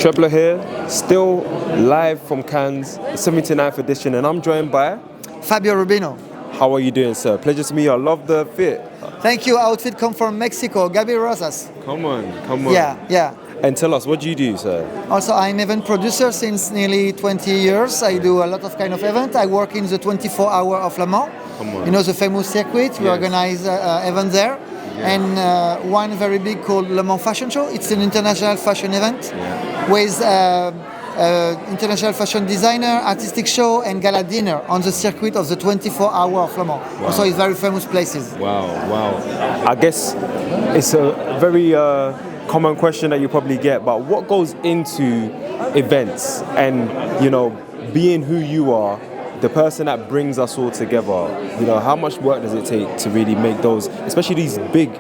Trebler here, still live from Cannes, the 79th edition, and I'm joined by Fabio Rubino. How are you doing, sir? Pleasure to meet you. I love the fit. Thank you. Outfit come from Mexico, Gabi Rosas. Come on, come on. Yeah. And tell us, what do you do, sir? Also, I'm event producer since nearly 20 years. I do a lot of kind of event. I work in the 24 hour of Le Mans. Come on. You know the famous circuit. We Yes. organize event there. Yeah. And one very big called Le Mans Fashion Show. It's an international fashion event with international fashion designer, artistic show, and gala dinner on the circuit of the 24 hour of Le Mans. Wow. Also, it's very famous places. Wow. I guess it's a very common question that you probably get, but what goes into events and, being who you are, the person that brings us all together, how much work does it take to really make those, especially these big,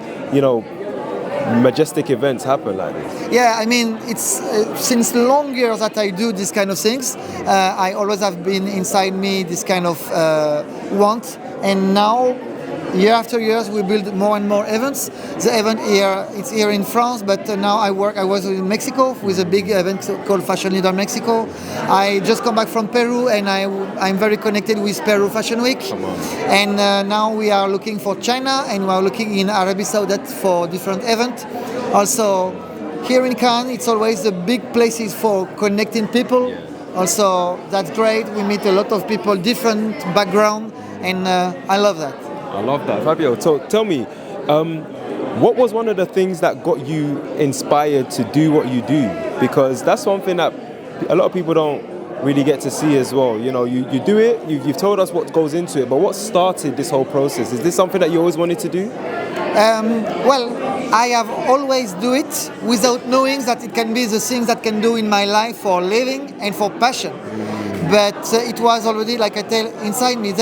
majestic events happen like this? Yeah, I mean, it's since long years that I do these kind of things. I always have been inside me this kind of want, and now, year after year, we build more and more events. The event here, it's here in France, but now I was in Mexico with a big event called Fashion Leader Mexico. I just come back from Peru, and I'm very connected with Peru Fashion Week. Come on. And now we are looking for China, and we are looking in Arabia Saudite for different events. Also, here in Cannes, it's always the big places for connecting people. Yeah. Also, that's great. We meet a lot of people, different background, and I love that. I love that. Fabio, so tell me, what was one of the things that got you inspired to do what you do? Because that's something that a lot of people don't really get to see as well. You do it, you've told us what goes into it, but what started this whole process? Is this something that you always wanted to do? Well, I have always do it without knowing that it can be the things that can do in my life for living and for passion. But it was already, like I tell, inside me.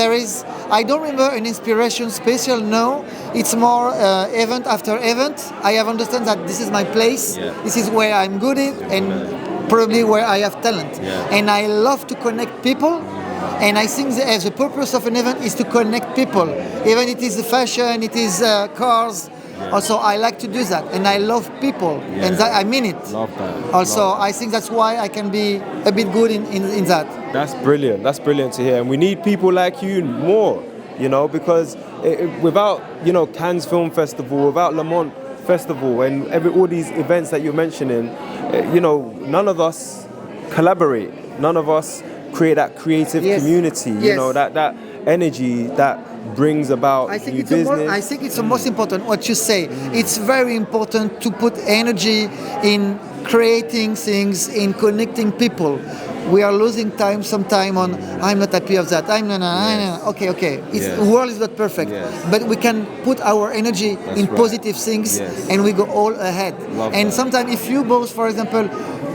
I don't remember an inspiration special, no. It's more event after event. I have understand that this is my place, this is where I'm good at, and probably where I have talent. Yeah. And I love to connect people. And I think the purpose of an event is to connect people. Even it is fashion, it is cars. Also, I like to do that, and I love people, and I mean it. Love that. Also, I think that's why I can be a bit good in that. That's brilliant. That's brilliant to hear. And we need people like you more, because without, Cannes Film Festival, without Le Mans Festival, and all these events that you're mentioning, none of us collaborate. None of us create that creative community, that energy that brings about new business. I think it's the most important what you say. It's very important to put energy in creating things, in connecting people. We are losing time sometime on I'm not happy of that. Okay. The world is not perfect, but we can put our energy in positive things, and we go all ahead. And sometimes if you both, for example,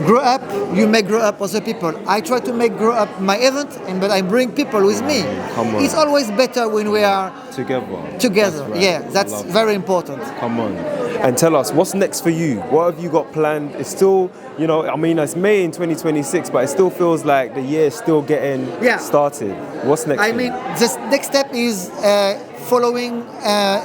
grow up, you may grow up other people. I try to make grow up my event, but I bring people with me. Come on. It's always better when we are together. That's right. Yeah, that's very important. Come on. And tell us, what's next for you? What have you got planned? It's still, it's May in 2026, but it still feels like the year is still getting started. What's next? The next step is following,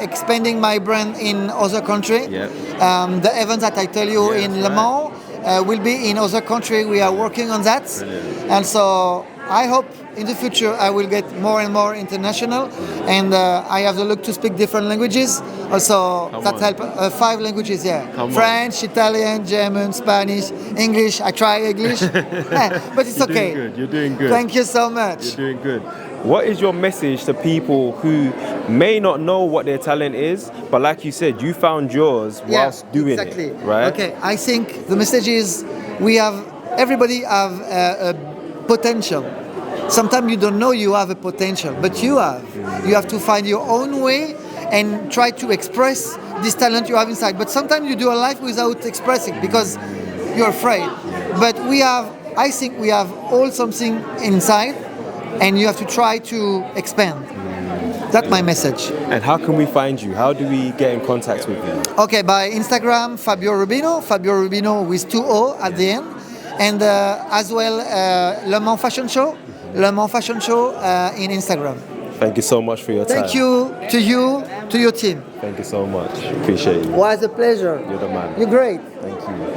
expanding my brand in other country. The events that I tell you in Le Mans will be in other country. We are working on that. Brilliant. And so I hope in the future I will get more and more international, and I have the look to speak different languages. Also, help 5 languages. French, Italian, German, Spanish, English. I try English, but it's okay. You're doing good. Thank you so much. You're doing good. What is your message to people who may not know what their talent is, but like you said, you found yours whilst doing it, right? Okay, I think the message is everybody have a potential. Sometimes you don't know you have a potential, but you have. You have to find your own way and try to express this talent you have inside. But sometimes you do a life without expressing because you're afraid. But I think we have all something inside, and you have to try to expand. That's my message. And how can we find you? How do we get in contact with you? Okay, by Instagram, Fabio Rubino with 2 O at the end. And as well, Le Mans Fashion Show in Instagram. Thank you so much for your time. Thank you to you, to your team. Thank you so much. Appreciate it. Was a pleasure. You're the man. You're great. Thank you.